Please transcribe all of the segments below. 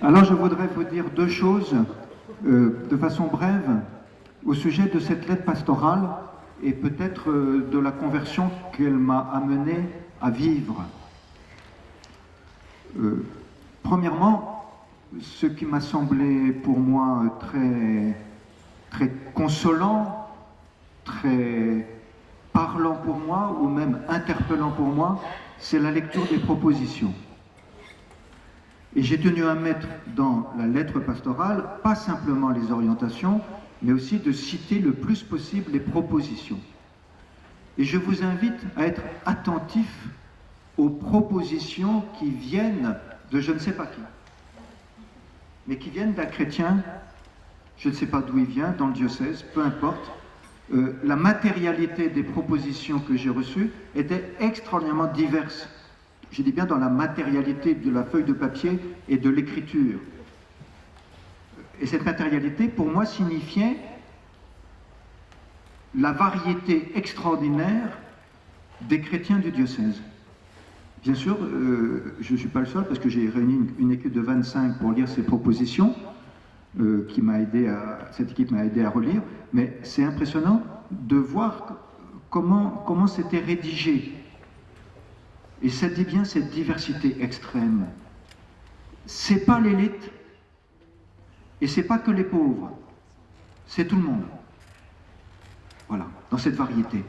Alors je voudrais vous dire deux choses de façon brève au sujet de cette lettre pastorale et peut-être de la conversion qu'elle m'a amené à vivre. Premièrement, ce qui m'a semblé pour moi très consolant, très parlant pour moi ou même interpellant pour moi, c'est la lecture des propositions. Et j'ai tenu à mettre dans la lettre pastorale, pas simplement les orientations, mais aussi de citer le plus possible les propositions. Et je vous invite à être attentif aux propositions qui viennent de je ne sais pas qui, mais qui viennent d'un chrétien, je ne sais pas d'où il vient, dans le diocèse, peu importe. La matérialité des propositions que j'ai reçues était extraordinairement diverse. Je dis bien dans la matérialité de la feuille de papier et de l'écriture. Et cette matérialité, pour moi, signifiait la variété extraordinaire des chrétiens du diocèse. Bien sûr, je ne suis pas le seul parce que j'ai réuni une équipe de 25 pour lire ces propositions, cette équipe m'a aidé à relire, mais c'est impressionnant de voir comment c'était rédigé. Et ça dit bien cette diversité extrême. C'est pas l'élite, et c'est pas que les pauvres, c'est tout le monde. Voilà, dans cette variété.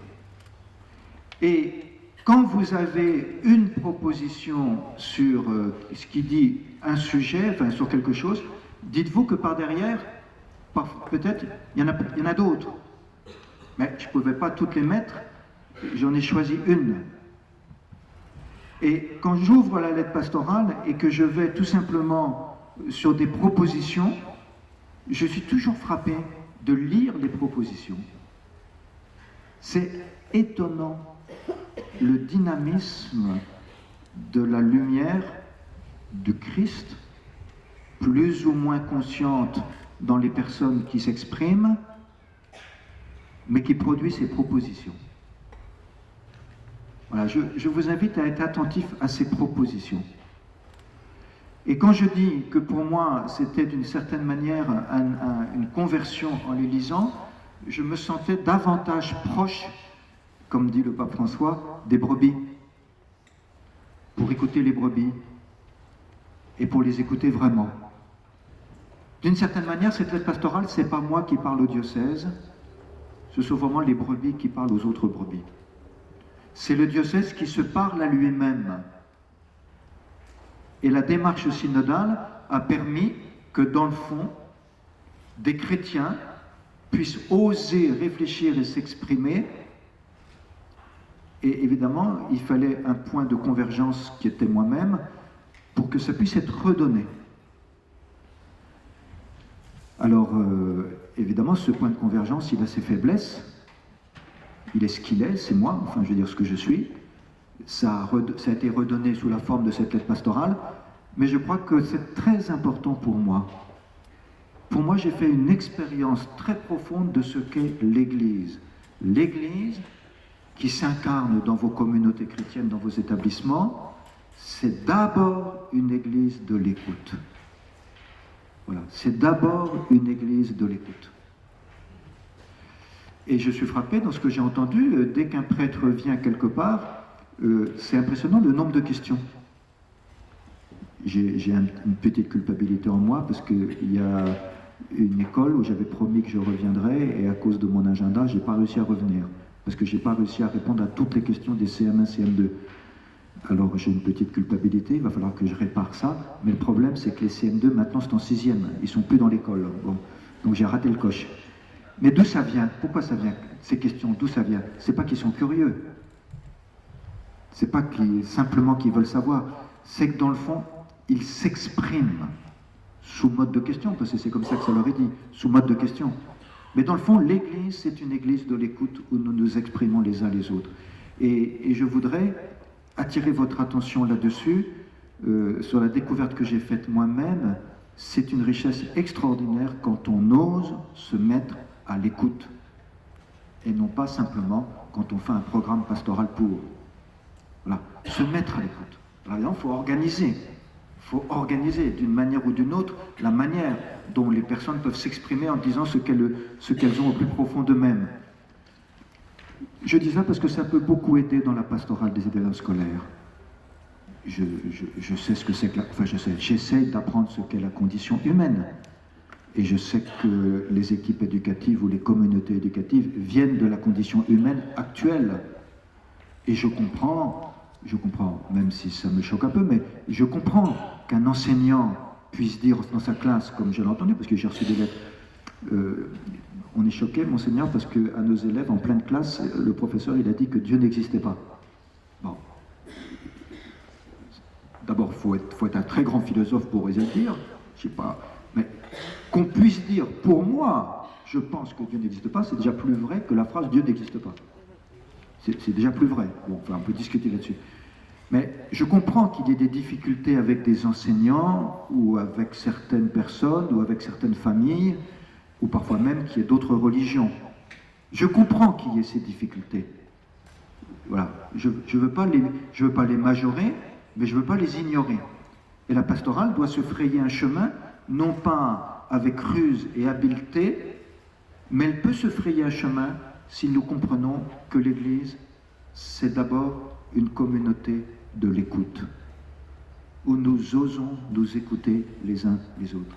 Et quand vous avez une proposition sur ce qui dit un sujet, enfin sur quelque chose, dites-vous que par derrière, peut-être, il y en a d'autres. Mais je ne pouvais pas toutes les mettre, j'en ai choisi une. Et quand j'ouvre la lettre pastorale et que je vais tout simplement sur des propositions, je suis toujours frappé de lire les propositions. C'est étonnant le dynamisme de la lumière du Christ, plus ou moins consciente dans les personnes qui s'expriment, mais qui produit ces propositions. Voilà, je vous invite à être attentif à ces propositions. Et quand je dis que pour moi, c'était d'une certaine manière une conversion en les lisant, je me sentais davantage proche, comme dit le pape François, des brebis, pour écouter les brebis, et pour les écouter vraiment. D'une certaine manière, cette lettre pastorale, ce n'est pas moi qui parle au diocèse, ce sont vraiment les brebis qui parlent aux autres brebis. C'est le diocèse qui se parle à lui-même. Et la démarche synodale a permis que, dans le fond, des chrétiens puissent oser réfléchir et s'exprimer. Et évidemment, il fallait un point de convergence qui était moi-même pour que ça puisse être redonné. Alors, évidemment, ce point de convergence, il a ses faiblesses. Il est ce qu'il est, c'est moi, enfin je veux dire ce que je suis. Ça a été redonné sous la forme de cette lettre pastorale, mais je crois que c'est très important pour moi. Pour moi, j'ai fait une expérience très profonde de ce qu'est l'Église. L'Église qui s'incarne dans vos communautés chrétiennes, dans vos établissements, c'est d'abord une Église de l'écoute. Voilà, c'est d'abord une Église de l'écoute. Et je suis frappé dans ce que j'ai entendu, dès qu'un prêtre vient quelque part, c'est impressionnant le nombre de questions. J'ai une petite culpabilité en moi parce qu'il y a une école où j'avais promis que je reviendrais et à cause de mon agenda, je n'ai pas réussi à revenir. Parce que je n'ai pas réussi à répondre à toutes les questions des CM1, CM2. Alors j'ai une petite culpabilité, il va falloir que je répare ça. Mais le problème, c'est que les CM2, maintenant, c'est en 6e. Ils ne sont plus dans l'école. Bon. Donc j'ai raté le coche. Mais d'où ça vient? Pourquoi ça vient? Ces questions, d'où ça vient? C'est pas qu'ils sont curieux. C'est pas simplement qu'ils veulent savoir. C'est que dans le fond, ils s'expriment sous mode de question, parce que c'est comme ça que ça leur est dit, sous mode de question. Mais dans le fond, l'Église, c'est une Église de l'écoute où nous nous exprimons les uns les autres. Et je voudrais attirer votre attention là-dessus, sur la découverte que j'ai faite moi-même. C'est une richesse extraordinaire quand on ose se mettre à l'écoute, et non pas simplement quand on fait un programme pastoral pour. Voilà, se mettre à l'écoute. Alors, il faut organiser, il faut organiser d'une manière ou d'une autre la manière dont les personnes peuvent s'exprimer en disant ce qu'elles ont au plus profond d'eux-mêmes. Je dis ça parce que ça peut beaucoup aider dans la pastorale des élèves scolaires. Je sais ce que c'est que j'essaie d'apprendre ce qu'est la condition humaine. Et je sais que les équipes éducatives ou les communautés éducatives viennent de la condition humaine actuelle. Et je comprends, même si ça me choque un peu, mais je comprends qu'un enseignant puisse dire dans sa classe, comme je l'ai entendu, parce que j'ai reçu des lettres, on est choqué, monseigneur, parce qu'à nos élèves, en pleine classe, le professeur, il a dit que Dieu n'existait pas. Bon. D'abord, faut être un très grand philosophe pour oser le dire, je sais pas, mais qu'on puisse dire, pour moi, je pense que Dieu n'existe pas, c'est déjà plus vrai que la phrase Dieu n'existe pas. C'est déjà plus vrai. Bon, enfin, on peut discuter là-dessus. Mais je comprends qu'il y ait des difficultés avec des enseignants, ou avec certaines personnes, ou avec certaines familles, ou parfois même qu'il y ait d'autres religions. Je comprends qu'il y ait ces difficultés. Voilà. Je ne veux pas les majorer, mais je ne veux pas les ignorer. Et la pastorale doit se frayer un chemin, non pas avec ruse et habileté, mais elle peut se frayer un chemin si nous comprenons que l'Église, c'est d'abord une communauté de l'écoute, où nous osons nous écouter les uns les autres.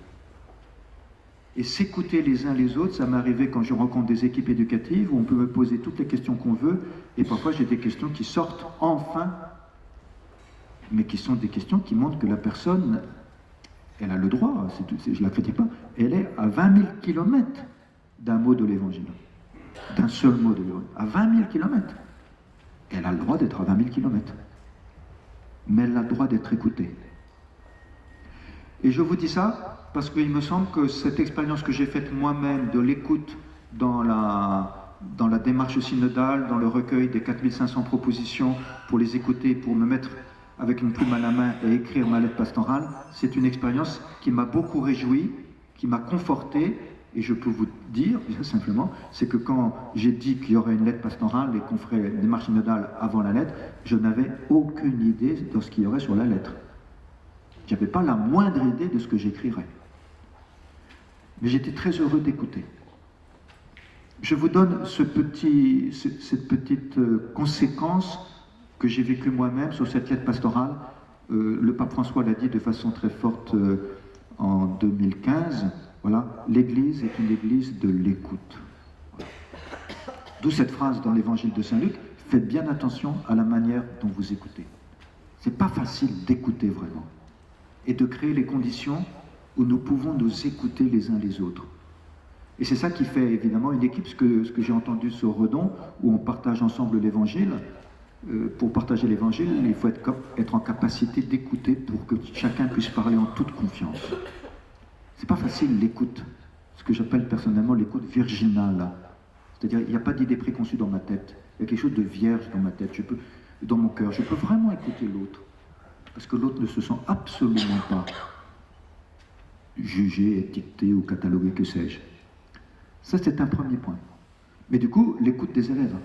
Et s'écouter les uns les autres, ça m'est arrivé quand je rencontre des équipes éducatives où on peut me poser toutes les questions qu'on veut, et parfois j'ai des questions qui sortent enfin, mais qui sont des questions qui montrent que la personne, elle a le droit, je ne la critique pas, elle est à 20 000 kilomètres d'un mot de l'Évangile, d'un seul mot de l'Évangile, à 20 000 kilomètres. Elle a le droit d'être à 20 000 kilomètres, mais elle a le droit d'être écoutée. Et je vous dis ça parce qu'il me semble que cette expérience que j'ai faite moi-même de l'écoute dans la démarche synodale, dans le recueil des 4500 propositions, pour les écouter, pour me mettre avec une plume à la main et écrire ma lettre pastorale, c'est une expérience qui m'a beaucoup réjoui, qui m'a conforté, et je peux vous dire, simplement, c'est que quand j'ai dit qu'il y aurait une lettre pastorale et qu'on ferait une démarche synodale avant la lettre, je n'avais aucune idée de ce qu'il y aurait sur la lettre. Je n'avais pas la moindre idée de ce que j'écrirais. Mais j'étais très heureux d'écouter. Je vous donne cette petite conséquence que j'ai vécue moi-même sur cette lettre pastorale. Le pape François l'a dit de façon très forte en 2015. Voilà, l'Église est une Église de l'écoute. Voilà. D'où cette phrase dans l'Évangile de Saint-Luc, faites bien attention à la manière dont vous écoutez. C'est pas facile d'écouter vraiment. Et de créer les conditions où nous pouvons nous écouter les uns les autres. Et c'est ça qui fait évidemment une équipe, ce que j'ai entendu sur Redon, où on partage ensemble l'Évangile. Pour partager l'Évangile, il faut être en capacité d'écouter pour que chacun puisse parler en toute confiance. C'est pas facile l'écoute, ce que j'appelle personnellement l'écoute virginale. C'est-à-dire, il n'y a pas d'idée préconçue dans ma tête. Il y a quelque chose de vierge dans ma tête, dans mon cœur. Je peux vraiment écouter l'autre. Parce que l'autre ne se sent absolument pas jugé, étiqueté ou catalogué, que sais-je. Ça, c'est un premier point. Mais du coup, l'écoute des élèves.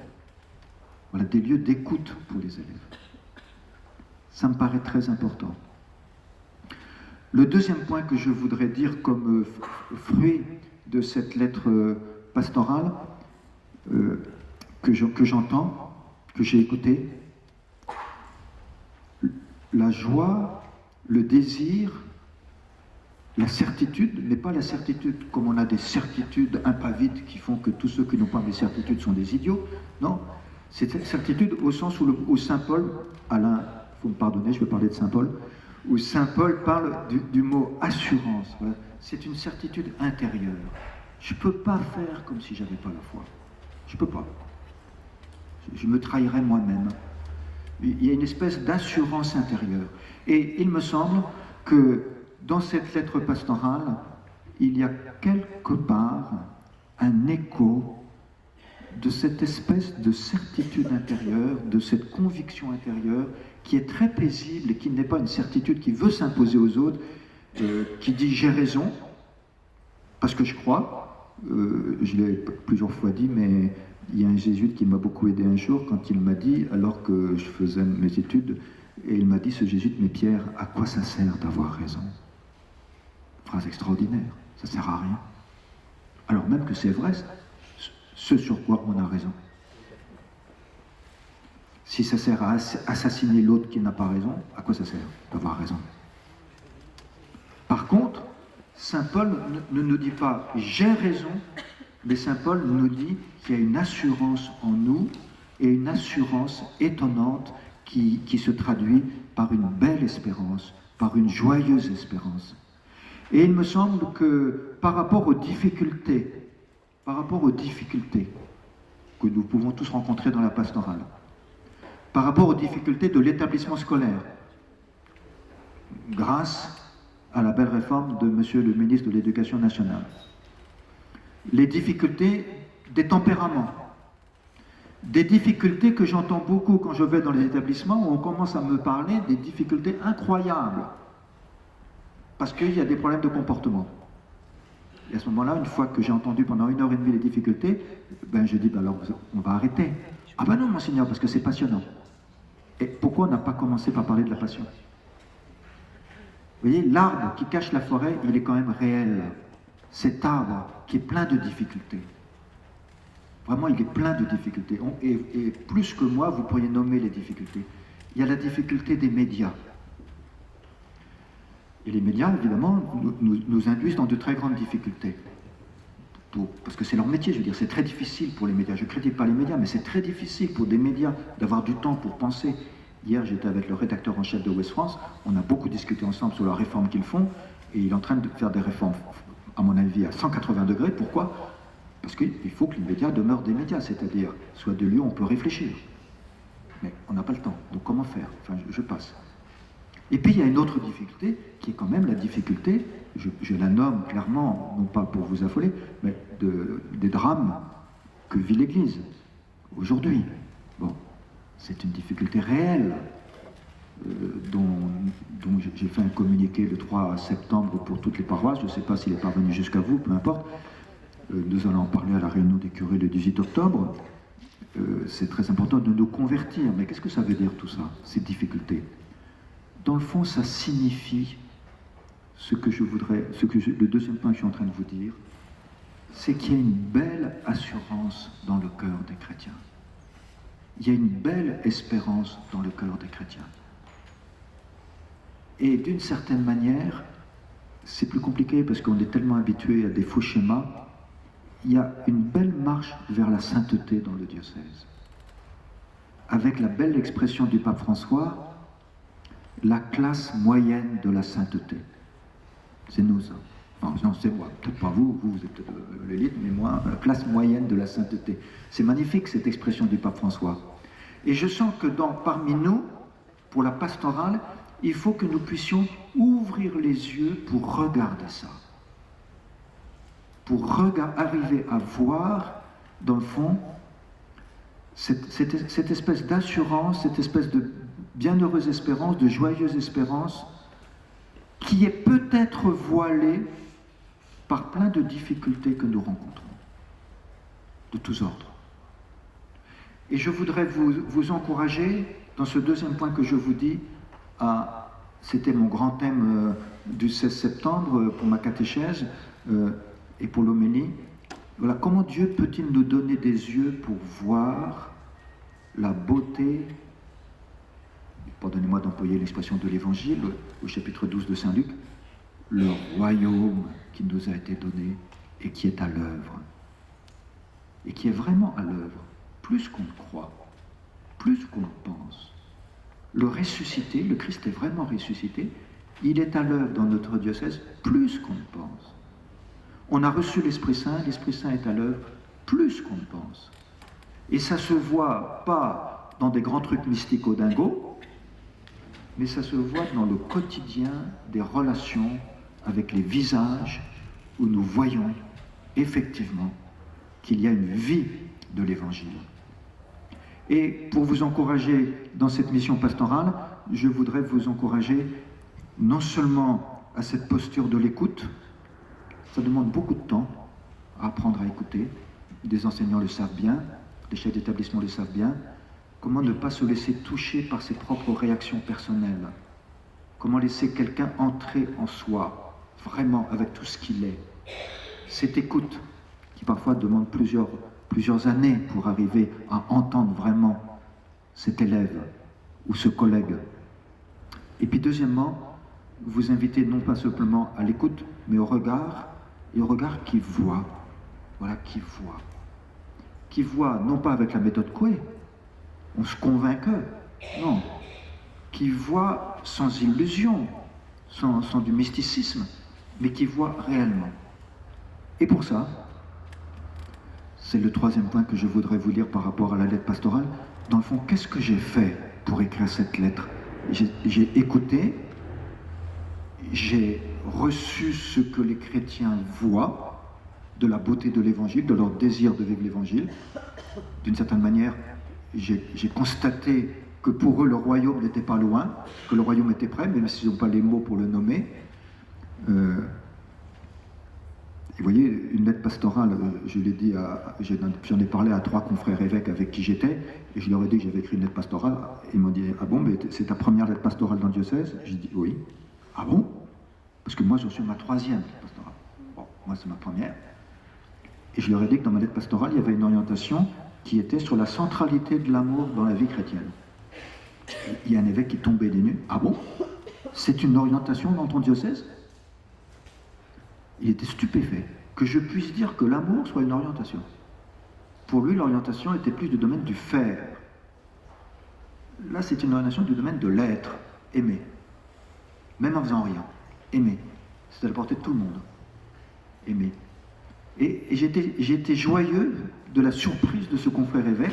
Voilà, des lieux d'écoute pour les élèves. Ça me paraît très important. Le deuxième point que je voudrais dire comme fruit de cette lettre pastorale, que j'entends, que j'ai écoutée, la joie, le désir, la certitude, mais pas la certitude comme on a des certitudes impavides qui font que tous ceux qui n'ont pas des certitudes sont des idiots. Non, c'est cette certitude au sens où Saint Paul, Alain, il faut me pardonner, je vais parler de Saint Paul, où Saint Paul parle du mot assurance. Voilà. C'est une certitude intérieure. Je ne peux pas faire comme si je n'avais pas la foi. Je ne peux pas. Je me trahirais moi-même. Il y a une espèce d'assurance intérieure. Et il me semble que dans cette lettre pastorale, il y a quelque part un écho de cette espèce de certitude intérieure, de cette conviction intérieure qui est très paisible et qui n'est pas une certitude qui veut s'imposer aux autres, qui dit j'ai raison, parce que je crois, je l'ai plusieurs fois dit, mais il y a un jésuite qui m'a beaucoup aidé un jour quand il m'a dit, alors que je faisais mes études, Et il m'a dit, ce jésuite, mais Pierre, à quoi ça sert d'avoir raison? Phrase extraordinaire, ça ne sert à rien. Alors même que c'est vrai, ce sur quoi on a raison. Si ça sert à assassiner l'autre qui n'a pas raison, à quoi ça sert d'avoir raison? Par contre, Saint Paul ne nous dit pas « j'ai raison », mais Saint Paul nous dit qu'il y a une assurance en nous, et une assurance étonnante qui se traduit par une belle espérance, par une joyeuse espérance. Et il me semble que par rapport aux difficultés que nous pouvons tous rencontrer dans la pastorale, par rapport aux difficultés de l'établissement scolaire, grâce à la belle réforme de Monsieur le ministre de l'Éducation nationale, les difficultés des tempéraments, des difficultés que j'entends beaucoup quand je vais dans les établissements où on commence à me parler des difficultés incroyables parce qu'il y a des problèmes de comportement. Et à ce moment-là, une fois que j'ai entendu pendant 1h30 les difficultés, ben je dis, ben alors on va arrêter. Ah ben non, monseigneur, parce que c'est passionnant. Et pourquoi on n'a pas commencé par parler de la passion? Vous voyez, l'arbre qui cache la forêt, il est quand même réel. Cet arbre qui est plein de difficultés. Vraiment, il est plein de difficultés. Et plus que moi, vous pourriez nommer les difficultés. Il y a la difficulté des médias. Et les médias, évidemment, nous induisent dans de très grandes difficultés. Parce que c'est leur métier, je veux dire, c'est très difficile pour les médias. Je ne critique pas les médias, mais c'est très difficile pour des médias d'avoir du temps pour penser. Hier, j'étais avec le rédacteur en chef de Ouest France, on a beaucoup discuté ensemble sur la réforme qu'ils font, et il est en train de faire des réformes, à mon avis, à 180 degrés. Pourquoi? Parce qu'il faut que les médias demeurent des médias, c'est-à-dire soit de lieux où on peut réfléchir. Mais on n'a pas le temps, donc comment faire? Enfin, je passe. Et puis il y a une autre difficulté, qui est quand même la difficulté, je la nomme clairement, non pas pour vous affoler, mais des drames que vit l'Église aujourd'hui. Bon, c'est une difficulté réelle, dont j'ai fait un communiqué le 3 septembre pour toutes les paroisses, je ne sais pas s'il est parvenu jusqu'à vous, peu importe. Nous allons en parler à la réunion des curés le 18 octobre. C'est très important de nous convertir. Mais qu'est-ce que ça veut dire tout ça, ces difficultés? Dans le fond, ça signifie le deuxième point que je suis en train de vous dire, c'est qu'il y a une belle assurance dans le cœur des chrétiens. Il y a une belle espérance dans le cœur des chrétiens. Et d'une certaine manière, c'est plus compliqué parce qu'on est tellement habitué à des faux schémas. Il y a une belle marche vers la sainteté dans le diocèse. Avec la belle expression du pape François, la classe moyenne de la sainteté. C'est nous, ça. Enfin, non, c'est moi, peut-être pas vous, vous êtes l'élite, mais moi, la classe moyenne de la sainteté. C'est magnifique, cette expression du pape François. Et je sens que parmi nous, pour la pastorale, il faut que nous puissions ouvrir les yeux pour regarder ça. Pour arriver à voir, dans le fond, cette espèce d'assurance, cette espèce de bienheureuse espérance, de joyeuse espérance, qui est peut-être voilée par plein de difficultés que nous rencontrons, de tous ordres. Et je voudrais vous encourager, dans ce deuxième point que je vous dis, c'était mon grand thème du 16 septembre pour ma catéchèse et pour l'homélie. Voilà, comment Dieu peut-il nous donner des yeux pour voir la beauté, pardonnez-moi d'employer l'expression de l'Évangile, au chapitre 12 de Saint Luc, le royaume qui nous a été donné et qui est à l'œuvre. Et qui est vraiment à l'œuvre, plus qu'on ne croit, plus qu'on ne pense. Le ressuscité, le Christ est vraiment ressuscité, il est à l'œuvre dans notre diocèse, plus qu'on ne pense. On a reçu l'Esprit Saint est à l'œuvre, plus qu'on ne pense. Et ça se voit pas dans des grands trucs mystiques au dingo, mais ça se voit dans le quotidien des relations avec les visages où nous voyons effectivement qu'il y a une vie de l'Évangile. Et pour vous encourager dans cette mission pastorale, je voudrais vous encourager non seulement à cette posture de l'écoute, ça demande beaucoup de temps à apprendre à écouter, des enseignants le savent bien, des chefs d'établissement le savent bien, Comment ne pas se laisser toucher par ses propres réactions personnelles? Comment laisser quelqu'un entrer en soi, vraiment avec tout ce qu'il est? Cette écoute, qui parfois demande plusieurs années pour arriver à entendre vraiment cet élève ou ce collègue. Et puis deuxièmement, vous invitez non pas simplement à l'écoute, mais au regard, et au regard qui voit. Voilà, qui voit. Qui voit, non pas avec la méthode Coué, on se convainc que, non, qui voit sans illusion, sans du mysticisme, mais qui voit réellement. Et pour ça, c'est le troisième point que je voudrais vous lire par rapport à la lettre pastorale. Dans le fond, qu'est-ce que j'ai fait pour écrire cette lettre? J'ai écouté, j'ai reçu ce que les chrétiens voient de la beauté de l'évangile, de leur désir de vivre l'évangile. D'une certaine manière, j'ai constaté que pour eux, le royaume n'était pas loin, que le royaume était prêt, même s'ils n'ont pas les mots pour le nommer. Vous voyez, une lettre pastorale, je l'ai dit, j'en ai parlé à 3 confrères évêques avec qui j'étais, et je leur ai dit que j'avais écrit une lettre pastorale. Ils m'ont dit, ah bon, mais c'est ta première lettre pastorale dans le diocèse? J'ai dit, oui. Ah bon? Parce que moi, j'en suis ma 3e lettre pastorale. Bon, moi, c'est ma première. Et je leur ai dit que dans ma lettre pastorale, il y avait une orientation qui était sur la centralité de l'amour dans la vie chrétienne. Il y a un évêque qui tombait des nues. Ah bon? C'est une orientation dans ton diocèse? Il était stupéfait que je puisse dire que l'amour soit une orientation. Pour lui, l'orientation était plus du domaine du faire. Là, c'est une orientation du domaine de l'être, aimer. Même en faisant rien. Aimer. C'est à la portée de tout le monde. Aimer. Et j'étais joyeux de la surprise de ce confrère évêque.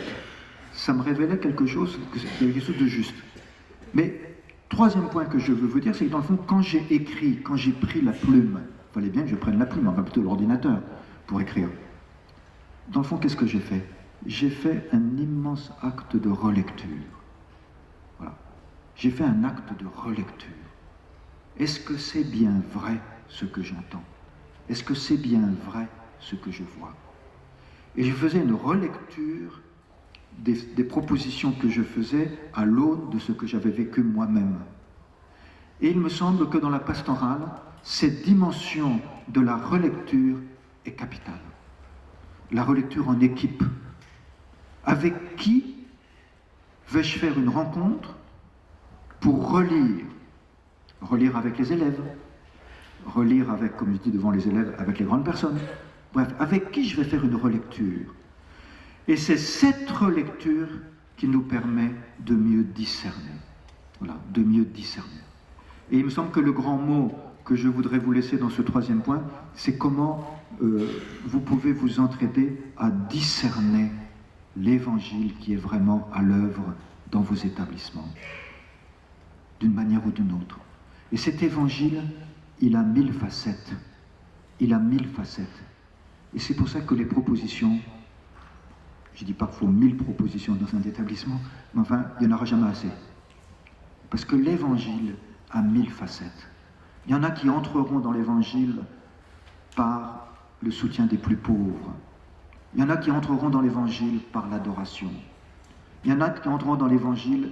Ça me révélait quelque chose de juste. Mais, troisième point que je veux vous dire, c'est que dans le fond, quand j'ai écrit, quand j'ai pris la plume, il fallait bien que je prenne la plume, enfin plutôt l'ordinateur, pour écrire. Dans le fond, qu'est-ce que j'ai fait? J'ai fait un immense acte de relecture. Voilà. J'ai fait un acte de relecture. Est-ce que c'est bien vrai ce que j'entends? Est-ce que c'est bien vrai ce que je vois? Et je faisais une relecture des propositions que je faisais à l'aune de ce que j'avais vécu moi-même. Et il me semble que dans la pastorale, cette dimension de la relecture est capitale. La relecture en équipe. Avec qui vais-je faire une rencontre pour relire? Relire avec les élèves, relire avec, comme je dis devant les élèves, avec les grandes personnes. Bref, avec qui je vais faire une relecture? Et c'est cette relecture qui nous permet de mieux discerner. Voilà, de mieux discerner. Et il me semble que le grand mot que je voudrais vous laisser dans ce troisième point, c'est comment vous pouvez vous entraider à discerner l'évangile qui est vraiment à l'œuvre dans vos établissements, d'une manière ou d'une autre. Et cet évangile, il a 1000 facettes. Il a 1000 facettes. Et c'est pour ça que les propositions, je ne dis pas qu'il faut 1000 propositions dans un établissement, mais enfin, il n'y en aura jamais assez. Parce que l'évangile a 1000 facettes. Il y en a qui entreront dans l'évangile par le soutien des plus pauvres. Il y en a qui entreront dans l'évangile par l'adoration. Il y en a qui entreront dans l'évangile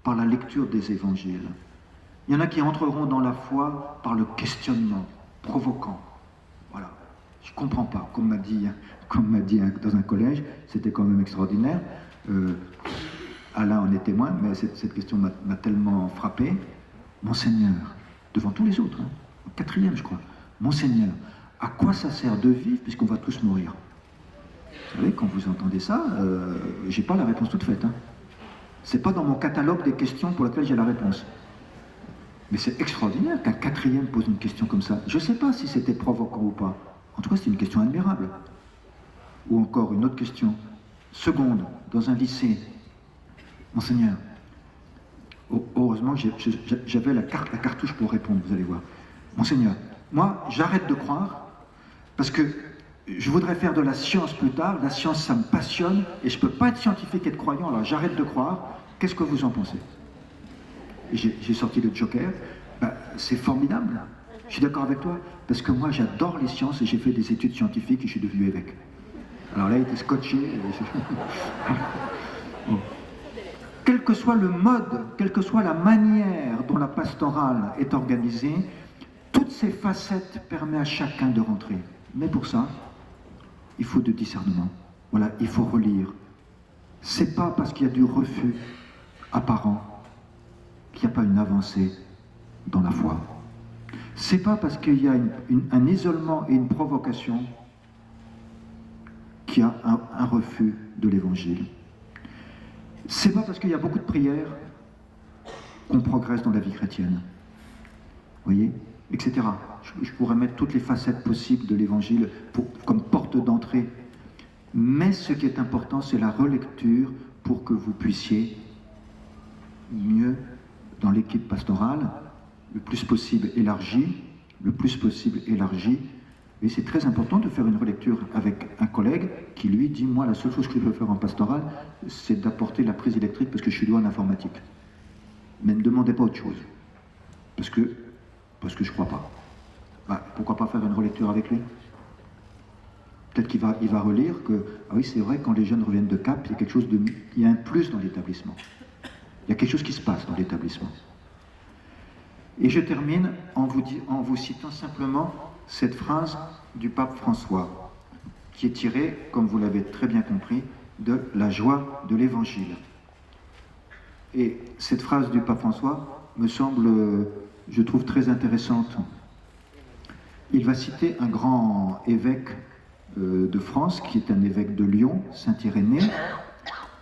par la lecture des évangiles. Il y en a qui entreront dans la foi par le questionnement provoquant. Voilà. Je ne comprends pas, comme m'a dit dans un collège, c'était quand même extraordinaire. Alain en est témoin, mais cette question m'a tellement frappé. Monseigneur, devant tous les autres, au 4e je crois, Monseigneur, à quoi ça sert de vivre puisqu'on va tous mourir? Vous savez, quand vous entendez ça, j'ai pas la réponse toute faite. C'est pas dans mon catalogue des questions pour lesquelles j'ai la réponse. Mais c'est extraordinaire qu'un 4e pose une question comme ça. Je ne sais pas si c'était provoquant ou pas. En tout cas, c'est une question admirable. Ou encore une autre question. Seconde, dans un lycée. Monseigneur, heureusement que j'avais la cartouche pour répondre, vous allez voir. Monseigneur, moi, j'arrête de croire parce que je voudrais faire de la science plus tard. La science, ça me passionne et je ne peux pas être scientifique et être croyant, alors j'arrête de croire. Qu'est-ce que vous en pensez? J'ai sorti le joker. C'est formidable. Je suis d'accord avec toi, parce que moi j'adore les sciences et j'ai fait des études scientifiques et je suis devenu évêque. Alors là, il était scotché. Bon. quel que soit le mode, quelle que soit la manière dont la pastorale est organisée, toutes ces facettes permettent à chacun de rentrer. Mais pour ça, il faut de discernement. Voilà, il faut relire. C'est pas parce qu'il y a du refus apparent qu'il n'y a pas une avancée dans la foi. C'est pas parce qu'il y a un isolement et une provocation qu'il y a un refus de l'évangile. C'est pas parce qu'il y a beaucoup de prières qu'on progresse dans la vie chrétienne. Vous voyez, etc. Je pourrais mettre toutes les facettes possibles de l'évangile comme porte d'entrée. Mais ce qui est important, c'est la relecture pour que vous puissiez mieux, dans l'équipe pastorale, le plus possible élargie, Et c'est très important de faire une relecture avec un collègue qui lui dit, moi la seule chose que je peux faire en pastoral, c'est d'apporter la prise électrique parce que je suis doué en informatique. Mais ne me demandez pas autre chose. Parce que je ne crois pas. Bah, pourquoi pas faire une relecture avec lui? Peut-être qu'il va relire que, ah oui c'est vrai, quand les jeunes reviennent de Cap, il y a un plus dans l'établissement. Il y a quelque chose qui se passe dans l'établissement. Et je termine en vous citant simplement cette phrase du pape François, qui est tirée, comme vous l'avez très bien compris, de la joie de l'Évangile. Et cette phrase du pape François me semble, je trouve, très intéressante. Il va citer un grand évêque de France, qui est un évêque de Lyon, Saint Irénée.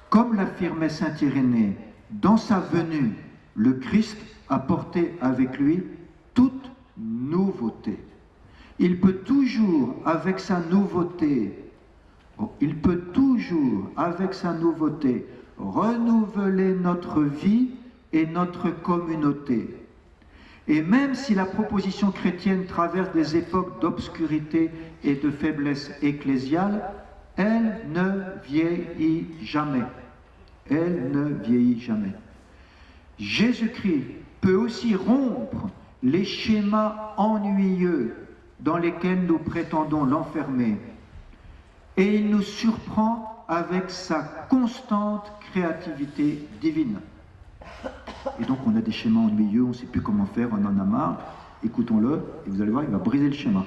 Comme l'affirmait Saint Irénée, dans sa venue, le Christ a porté avec lui toute nouveauté. Il peut toujours, avec sa nouveauté, renouveler notre vie et notre communauté. Et même si la proposition chrétienne traverse des époques d'obscurité et de faiblesse ecclésiale, elle ne vieillit jamais. Elle ne vieillit jamais. Jésus-Christ peut aussi rompre les schémas ennuyeux dans lesquels nous prétendons l'enfermer. Et il nous surprend avec sa constante créativité divine. Et donc on a des schémas ennuyeux, on ne sait plus comment faire, on en a marre, écoutons-le, et vous allez voir, il va briser le schéma.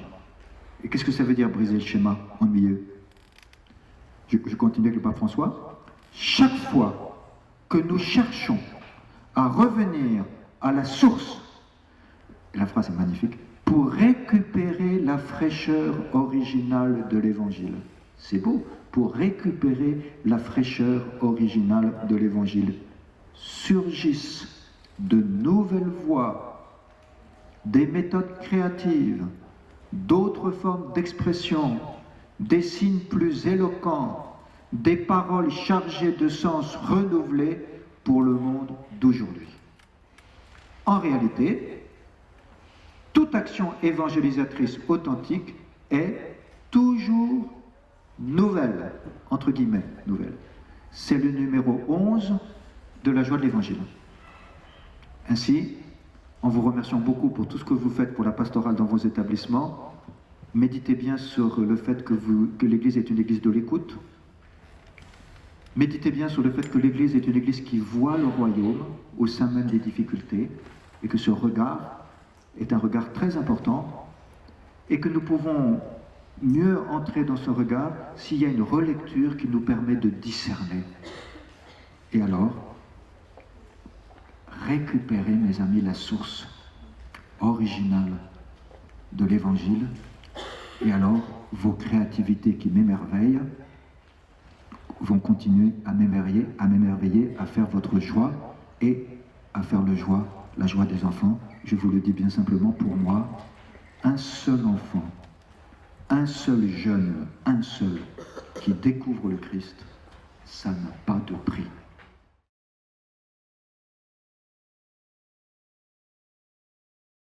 Et qu'est-ce que ça veut dire briser le schéma ennuyeux? Je continue avec le pape François. Chaque fois que nous cherchons à revenir à la source, et la phrase est magnifique, pour récupérer la fraîcheur originale de l'Évangile. C'est beau, pour récupérer la fraîcheur originale de l'Évangile. Surgissent de nouvelles voies, des méthodes créatives, d'autres formes d'expression, des signes plus éloquents, des paroles chargées de sens renouvelés pour le monde d'aujourd'hui. En réalité, toute action évangélisatrice authentique est toujours nouvelle, entre guillemets, nouvelle. C'est le numéro 11 de la joie de l'Évangile. Ainsi, en vous remerciant beaucoup pour tout ce que vous faites pour la pastorale dans vos établissements, méditez bien sur le fait que l'Église est une Église de l'écoute. Méditez bien sur le fait que l'Église est une Église qui voit le royaume au sein même des difficultés et que ce regard est un regard très important et que nous pouvons mieux entrer dans ce regard s'il y a une relecture qui nous permet de discerner. Et alors, récupérez, mes amis, la source originale de l'Évangile, et alors vos créativités qui m'émerveillent vont continuer à m'émerveiller, à faire votre joie et à faire la joie des enfants. Je vous le dis bien simplement, pour moi, un seul enfant, un seul jeune, un seul qui découvre le Christ, ça n'a pas de prix.